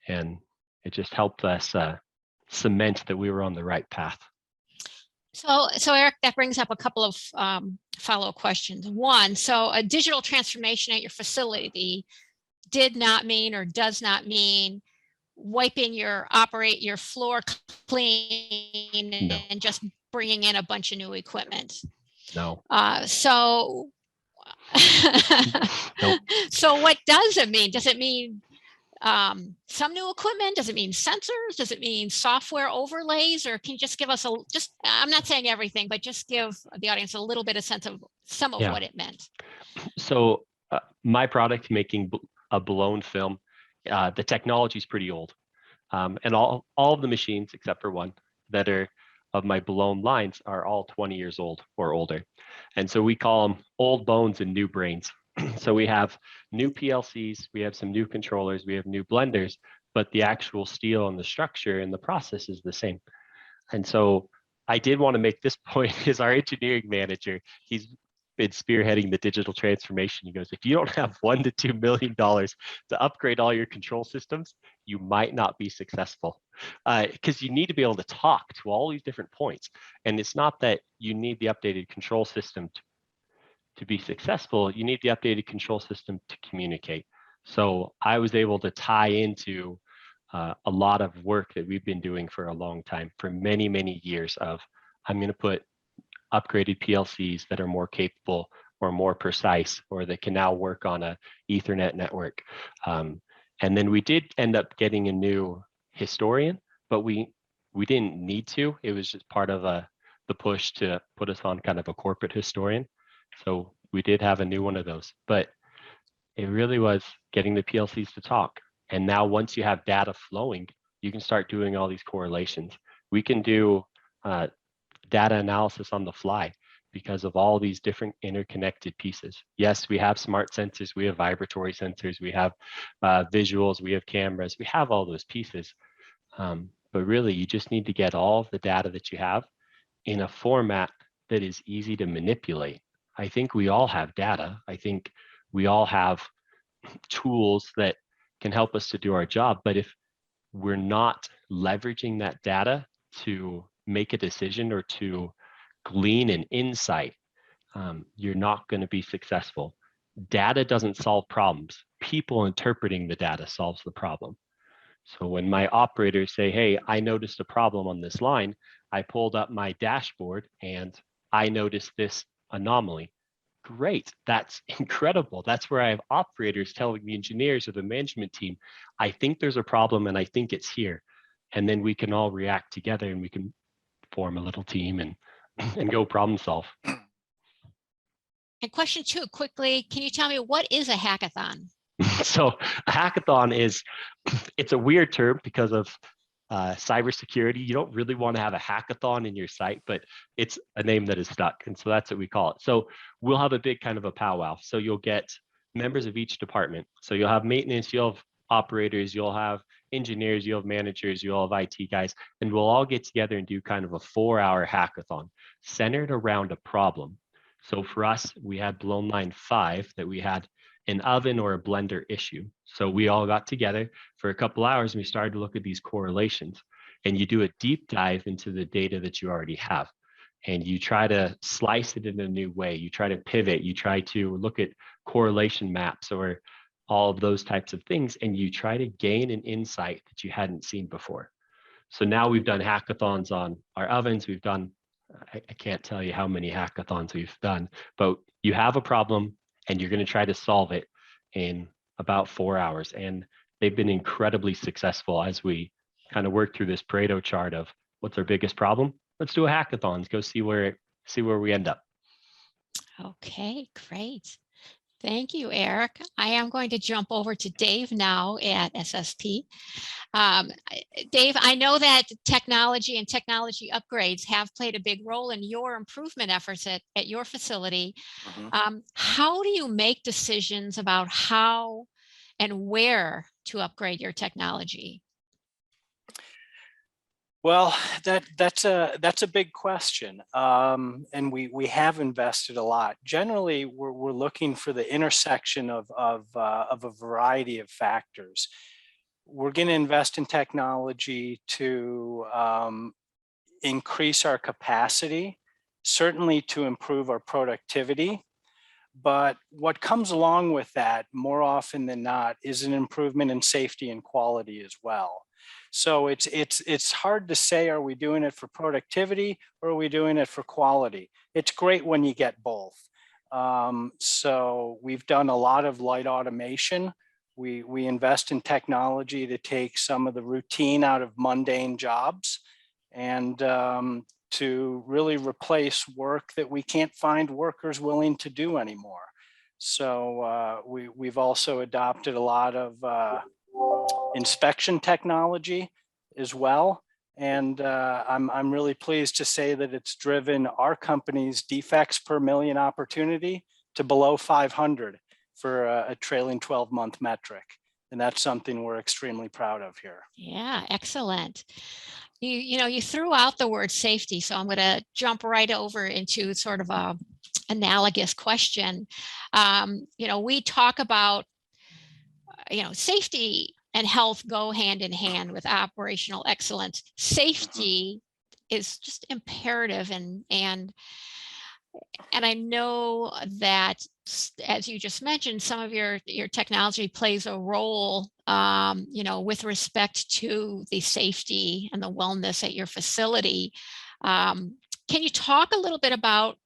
And it just helped us cement that we were on the right path. So Eric, that brings up a couple of follow-up questions. One, so a digital transformation at your facility did not mean or does not mean wiping your floor clean No. and just bringing in a bunch of new equipment. No. So Nope. So what does it mean? Does it mean some new equipment? Does it mean sensors? Does it mean software overlays? Or can you just give us I'm not saying everything, but just give the audience a little bit of sense of some of what it meant. So my product, making a blown film, the technology is pretty old. And all of the machines, except for one, that are of my blown lines are all 20 years old or older. And so we call them old bones and new brains. So we have new PLCs, we have some new controllers, we have new blenders, but the actual steel and the structure and the process is the same. And so I did want to make this point is our engineering manager, he's been spearheading the digital transformation. He goes, if you don't have $1 to $2 million to upgrade all your control systems, you might not be successful, because you need to be able to talk to all these different points. And it's not that you need the updated control system to be successful, you need the updated control system to communicate. So I was able to tie into a lot of work that we've been doing for a long time, for many, many years of, I'm going to put upgraded PLCs that are more capable or more precise, or that can now work on a Ethernet network. And then we did end up getting a new historian, but we didn't need to. It was just part of the push to put us on kind of a corporate historian. So we did have a new one of those, but it really was getting the PLCs to talk. And now once you have data flowing, you can start doing all these correlations. We can do data analysis on the fly because of all these different interconnected pieces. Yes, we have smart sensors, we have vibratory sensors, we have visuals, we have cameras, we have all those pieces. But really, you just need to get all of the data that you have in a format that is easy to manipulate. I think we all have data. I think we all have tools that can help us to do our job. But if we're not leveraging that data to make a decision or to glean an insight, you're not going to be successful. Data doesn't solve problems. People interpreting the data solves the problem. So when my operators say, hey, I noticed a problem on this line, I pulled up my dashboard and I noticed this anomaly. Great, that's incredible. That's where I have operators telling the engineers or the management team, I think there's a problem and I think it's here. And then we can all react together and we can form a little team and go problem solve. And question 2, quickly, can you tell me what is a hackathon? So a hackathon it's a weird term because of cybersecurity. You don't really want to have a hackathon in your site, but it's a name that is stuck. And so that's what we call it. So we'll have a big kind of a powwow. So you'll get members of each department. So you'll have maintenance, you'll have operators, you'll have engineers, you'll have managers, you'll have IT guys, and we'll all get together and do kind of a 4-hour hackathon centered around a problem. So for us, we had blown line 5 that we had an oven or a blender issue. So we all got together for a couple hours and we started to look at these correlations, and you do a deep dive into the data that you already have. And you try to slice it in a new way. You try to pivot, you try to look at correlation maps or all of those types of things. And you try to gain an insight that you hadn't seen before. So now we've done hackathons on our ovens. We've done, I can't tell you how many hackathons we've done, but you have a problem and you're going to try to solve it in about 4 hours. And they've been incredibly successful as we kind of work through this Pareto chart of what's our biggest problem. Let's do a hackathon. Let's go see where we end up. Okay, great. Thank you, Eric. I am going to jump over to Dave now at SSP. Dave, I know that technology and technology upgrades have played a big role in your improvement efforts at your facility. Mhm. How do you make decisions about how and where to upgrade your technology? Well, that's a big question, and we have invested a lot. Generally, we're looking for the intersection of a variety of factors. We're going to invest in technology to increase our capacity, certainly to improve our productivity. But what comes along with that, more often than not, is an improvement in safety and quality as well. So it's hard to say, are we doing it for productivity or are we doing it for quality? It's great when you get both. So we've done a lot of light automation. We invest in technology to take some of the routine out of mundane jobs and to really replace work that we can't find workers willing to do anymore. So we've also adopted a lot of inspection technology as well. And I'm really pleased to say that it's driven our company's defects per million opportunity to below 500. for a trailing 12-month metric. And that's something we're extremely proud of here. Yeah, excellent. You threw out the word safety, so I'm going to jump right over into sort of a analogous question. We talk about, safety and health go hand in hand with operational excellence. Safety is just imperative, and I know that, as you just mentioned, some of your technology plays a role, with respect to the safety and the wellness at your facility. Can you talk a little bit about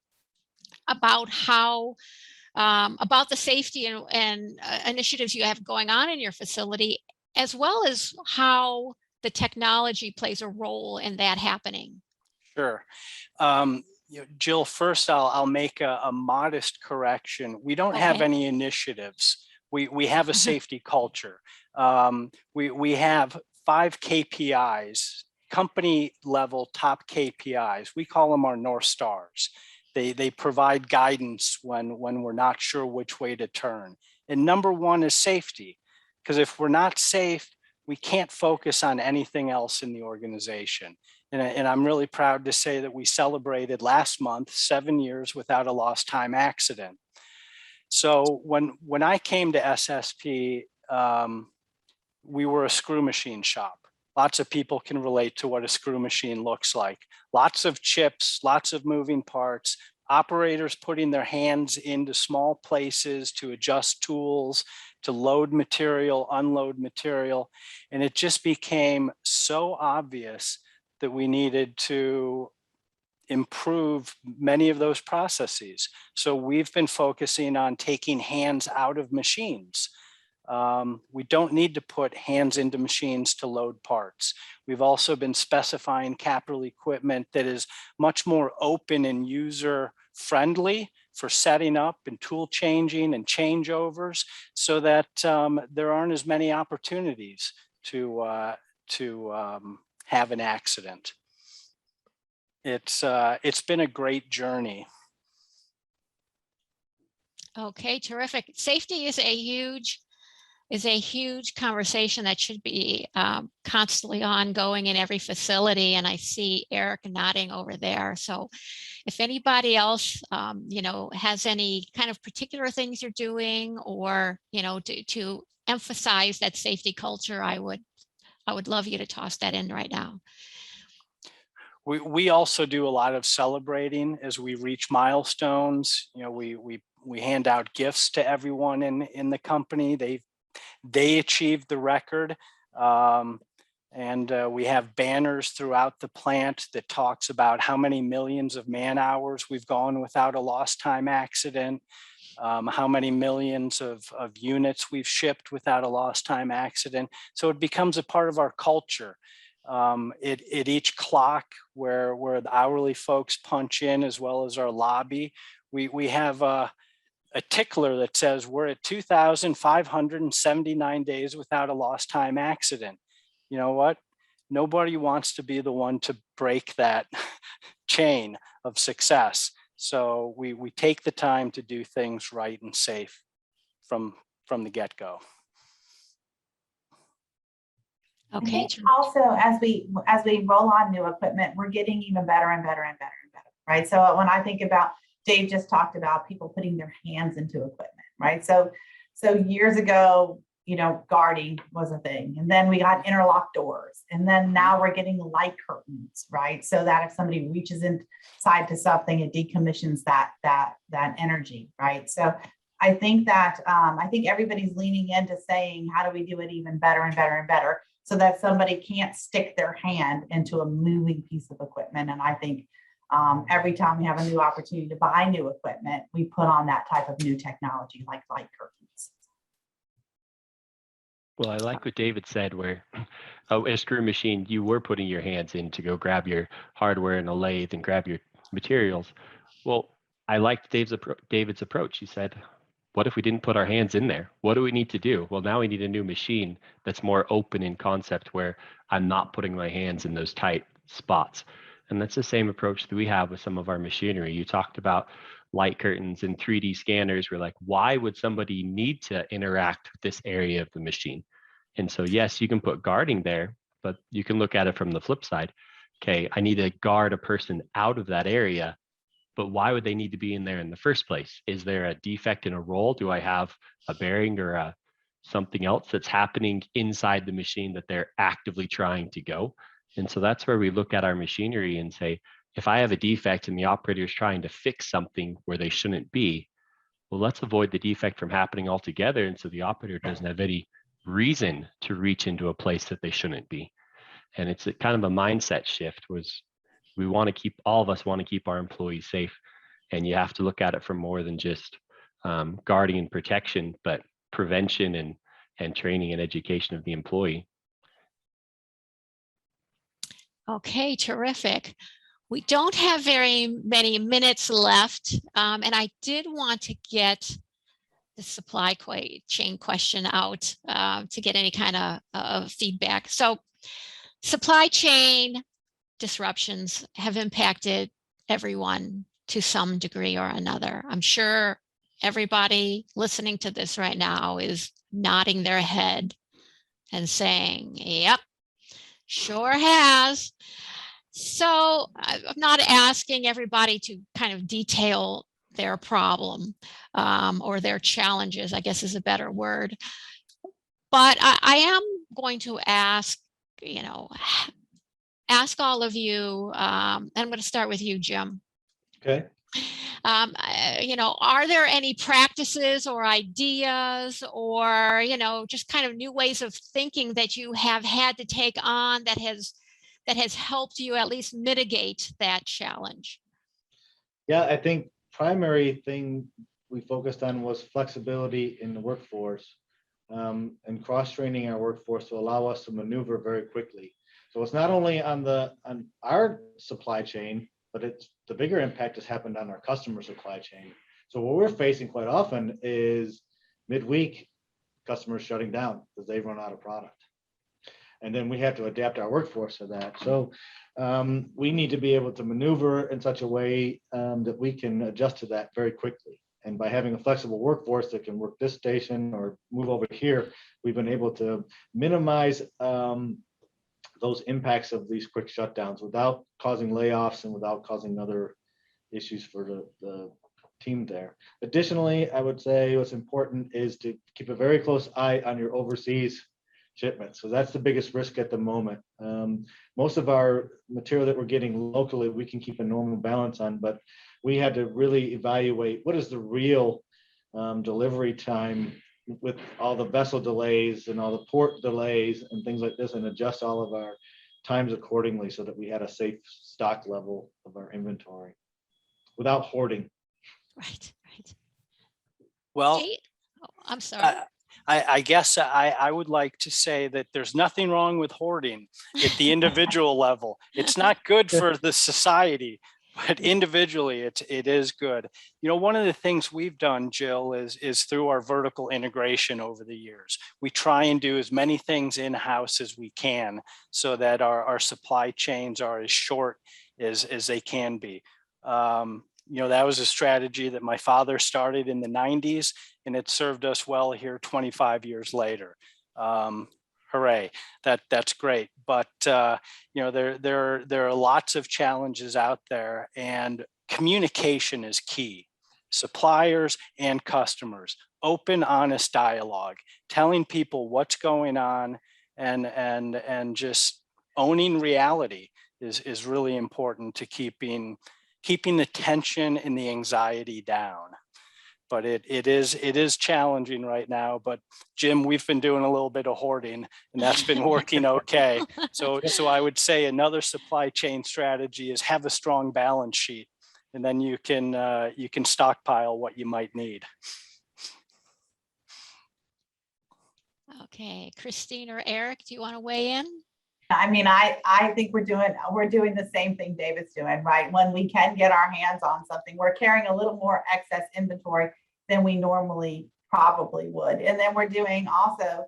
how about the safety and initiatives you have going on in your facility, as well as how the technology plays a role in that happening? Sure. Jill, first I'll make a modest correction. We don't have Okay. any initiatives. We have a safety culture. We have 5 KPIs, company level top KPIs. We call them our North Stars. They provide guidance when we're not sure which way to turn. And number 1 is safety, because if we're not safe, we can't focus on anything else in the organization. And I'm really proud to say that we celebrated last month 7 years without a lost time accident. So when I came to SSP, we were a screw machine shop. Lots of people can relate to what a screw machine looks like. Lots of chips, lots of moving parts, operators putting their hands into small places to adjust tools, to load material, unload material. And it just became so obvious that we needed to improve many of those processes. So we've been focusing on taking hands out of machines. We don't need to put hands into machines to load parts. We've also been specifying capital equipment that is much more open and user friendly for setting up and tool changing and changeovers, so that there aren't as many opportunities to have an accident. It's been a great journey. Okay, terrific. Safety is a huge conversation that should be constantly ongoing in every facility. And I see Eric nodding over there. So if anybody else, has any kind of particular things you're doing, or, to emphasize that safety culture, I would love you to toss that in right now. We also do a lot of celebrating as we reach milestones. We hand out gifts to everyone in the company. They achieved the record. And we have banners throughout the plant that talks about how many millions of man hours we've gone without a lost time accident, how many millions of units we've shipped without a lost time accident. So it becomes a part of our culture. At each clock where the hourly folks punch in, as well as our lobby, we have a tickler that says we're at 2,579 days without a lost time accident. You know what? Nobody wants to be the one to break that chain of success. So we take the time to do things right and safe from the get-go. Okay. Also, as we roll on new equipment, we're getting even better and better and better and better, right? So when I think about, Dave just talked about people putting their hands into equipment, right? So years ago, guarding was a thing, and then we got interlock doors, and then now we're getting light curtains, right? So that if somebody reaches inside to something, it decommissions that energy, right? So I think that I think everybody's leaning into saying, how do we do it even better and better and better, so that somebody can't stick their hand into a moving piece of equipment. And I think every time we have a new opportunity to buy new equipment, we put on that type of new technology like light curtains. Well, I like what David said, where a screw machine, you were putting your hands in to go grab your hardware in a lathe and grab your materials. Well, I liked David's approach. He said, what if we didn't put our hands in there? What do we need to do? Well, now we need a new machine that's more open in concept, where I'm not putting my hands in those tight spots. And that's the same approach that we have with some of our machinery. You talked about light curtains and 3D scanners. We're like, why would somebody need to interact with this area of the machine? And so, yes, you can put guarding there, but you can look at it from the flip side. Okay, I need to guard a person out of that area, but why would they need to be in there in the first place? Is there a defect in a roll? Do I have a bearing or something else that's happening inside the machine that they're actively trying to go? And so that's where we look at our machinery and say, if I have a defect and the operator is trying to fix something where they shouldn't be, well, let's avoid the defect from happening altogether. And so the operator doesn't have any reason to reach into a place that they shouldn't be. And it's a kind of a mindset shift. Was we want to keep, all of us want to keep our employees safe, and you have to look at it from more than just guarding and protection, but prevention and training and education of the employee. Okay, terrific. We don't have very many minutes left, and I did want to get the supply chain question out to get any kind of feedback. So supply chain disruptions have impacted everyone to some degree or another. I'm sure everybody listening to this right now is nodding their head and saying, yep, sure has. So I'm not asking everybody to kind of detail their problem or their challenges, I guess is a better word. But I am going to ask, ask all of you, and I'm going to start with you, Jim. Okay. Are there any practices or ideas or, just kind of new ways of thinking that you have had to take on that has helped you at least mitigate that challenge? Yeah, I think primary thing we focused on was flexibility in the workforce and cross-training our workforce to allow us to maneuver very quickly. So it's not only on our supply chain, but it's the bigger impact has happened on our customer supply chain. So what we're facing quite often is midweek customers shutting down because they've run out of product. And then we have to adapt our workforce to that. So we need to be able to maneuver in such a way that we can adjust to that very quickly. And by having a flexible workforce that can work this station or move over here, we've been able to minimize those impacts of these quick shutdowns without causing layoffs and without causing other issues for the team there. Additionally, I would say what's important is to keep a very close eye on your overseas shipments. So that's the biggest risk at the moment. Most of our material that we're getting locally, we can keep a normal balance on, but we had to really evaluate what is the real delivery time with all the vessel delays and all the port delays and things like this, and adjust all of our times accordingly so that we had a safe stock level of our inventory without hoarding. Right. Well, I'm sorry. I guess I would like to say that there's nothing wrong with hoarding at the individual level. It's not good for the society, but individually it is good. One of the things we've done, Jill, is through our vertical integration over the years. We try and do as many things in-house as we can so that our supply chains are as short as they can be. That was a strategy that my father started in the 90s, and it served us well here 25 years later. Hooray, that's great. But there are lots of challenges out there, and communication is key. Suppliers and customers, open, honest dialogue, telling people what's going on, and just owning reality is really important to keeping the tension and the anxiety down. But it is challenging right now. But Jim, we've been doing a little bit of hoarding, and that's been working okay. So I would say another supply chain strategy is have a strong balance sheet, and then you can stockpile what you might need. Okay, Christine or Eric, do you want to weigh in? I mean, I think we're doing the same thing David's doing, right? When we can get our hands on something, we're carrying a little more excess inventory than we normally probably would. And then we're doing also,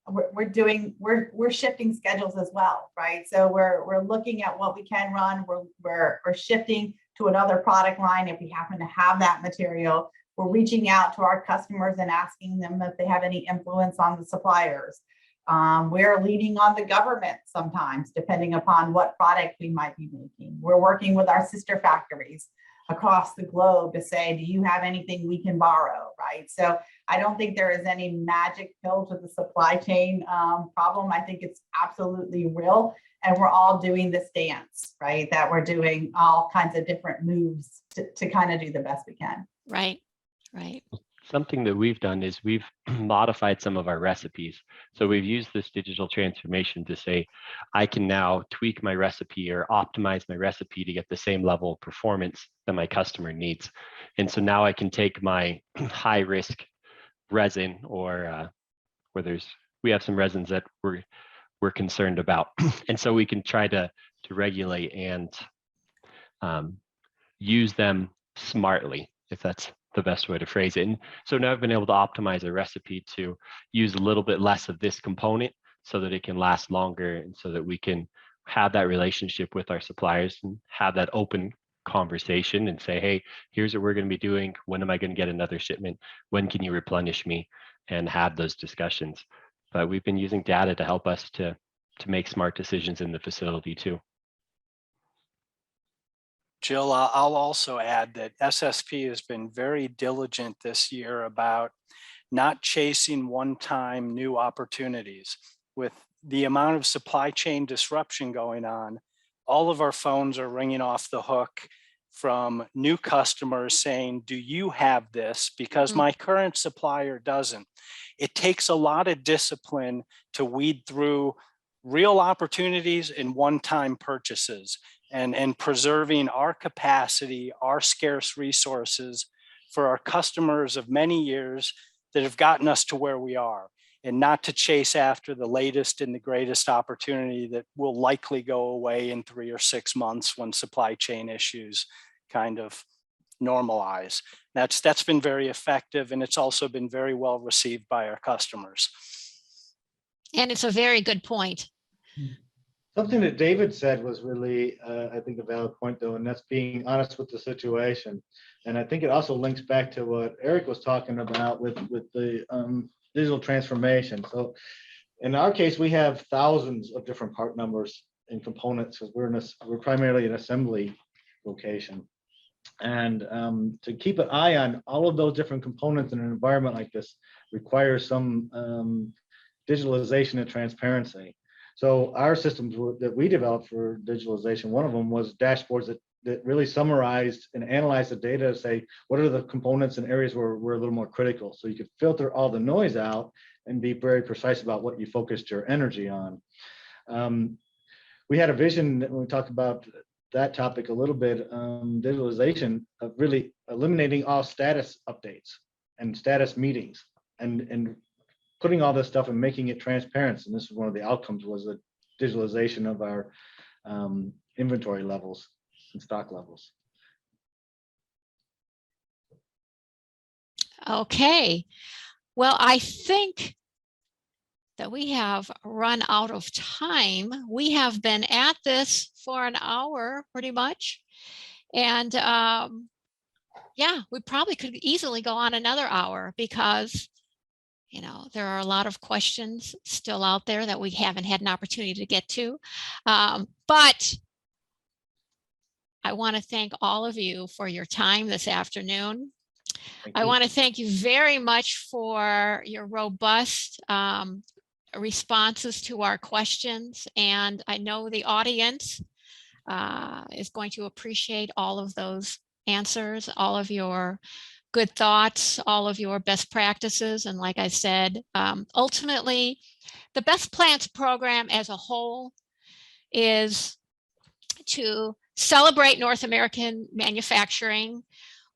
we're shifting schedules as well, right? So we're looking at what we can run. We're shifting to another product line if we happen to have that material. We're reaching out to our customers and asking them if they have any influence on the suppliers. We're leaning on the government sometimes, depending upon what product we might be making. We're working with our sister factories across the globe to say, do you have anything we can borrow, right? So I don't think there is any magic pill to the supply chain problem. I think it's absolutely real. And we're all doing this dance, right? That we're doing all kinds of different moves to kind of do the best we can. Right, right. Something that we've done is we've modified some of our recipes. So we've used this digital transformation to say, I can now tweak my recipe or optimize my recipe to get the same level of performance that my customer needs. And so now I can take my high risk resin or we have some resins that we're concerned about. And so we can try to regulate and use them smartly, if that's the best way to phrase it. And so now I've been able to optimize a recipe to use a little bit less of this component so that it can last longer and so that we can have that relationship with our suppliers and have that open conversation and say, hey, here's what we're going to be doing. When am I going to get another shipment? When can you replenish me? And have those discussions. But we've been using data to help us to make smart decisions in the facility too. Jill, I'll also add that SSP has been very diligent this year about not chasing one-time new opportunities. With the amount of supply chain disruption going on, all of our phones are ringing off the hook from new customers saying, do you have this? Because my current supplier doesn't. It takes a lot of discipline to weed through real opportunities and one-time purchases. And preserving our capacity, our scarce resources for our customers of many years that have gotten us to where we are, and not to chase after the latest and the greatest opportunity that will likely go away in 3 or 6 months when supply chain issues kind of normalize. That's been very effective, and it's also been very well received by our customers. And it's a very good point. Something that David said was really, I think, a valid point, though, and that's being honest with the situation. And I think it also links back to what Eric was talking about with the digital transformation. So in our case, we have thousands of different part numbers and components because we're primarily an assembly location. And to keep an eye on all of those different components in an environment like this requires some digitalization and transparency. So our systems that we developed for digitalization, one of them was dashboards that really summarized and analyzed the data to say, what are the components and areas where we're a little more critical? So you could filter all the noise out and be very precise about what you focused your energy on. We had a vision when we talked about that topic a little bit, digitalization of really eliminating all status updates and status meetings and putting all this stuff and making it transparent. And this is one of the outcomes, was the digitalization of our inventory levels and stock levels. Okay. Well, I think that we have run out of time. We have been at this for an hour pretty much. And yeah, we probably could easily go on another hour because there are a lot of questions still out there that we haven't had an opportunity to get to. But I want to thank all of you for your time this afternoon. I want to thank you very much for your robust responses to our questions. And I know the audience is going to appreciate all of those answers, all of your good thoughts, all of your best practices. And like I said, ultimately, the Best Plants program as a whole is to celebrate North American manufacturing,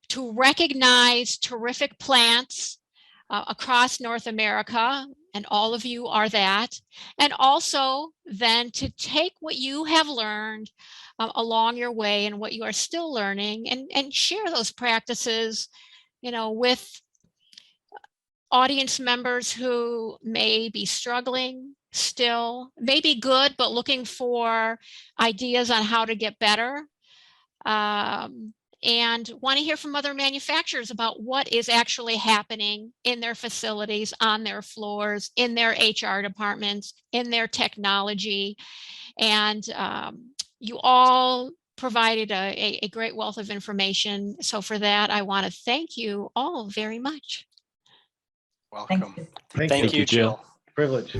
to recognize terrific plants across North America, and all of you are that, and also then to take what you have learned along your way and what you are still learning and share those practices with audience members who may be struggling still, may be good, but looking for ideas on how to get better. and want to hear from other manufacturers about what is actually happening in their facilities, on their floors, in their HR departments, in their technology. And you all provided a great wealth of information. So for that, I want to thank you all very much. Welcome. Thank you. Thank Thank you. you, Jill. Privilege.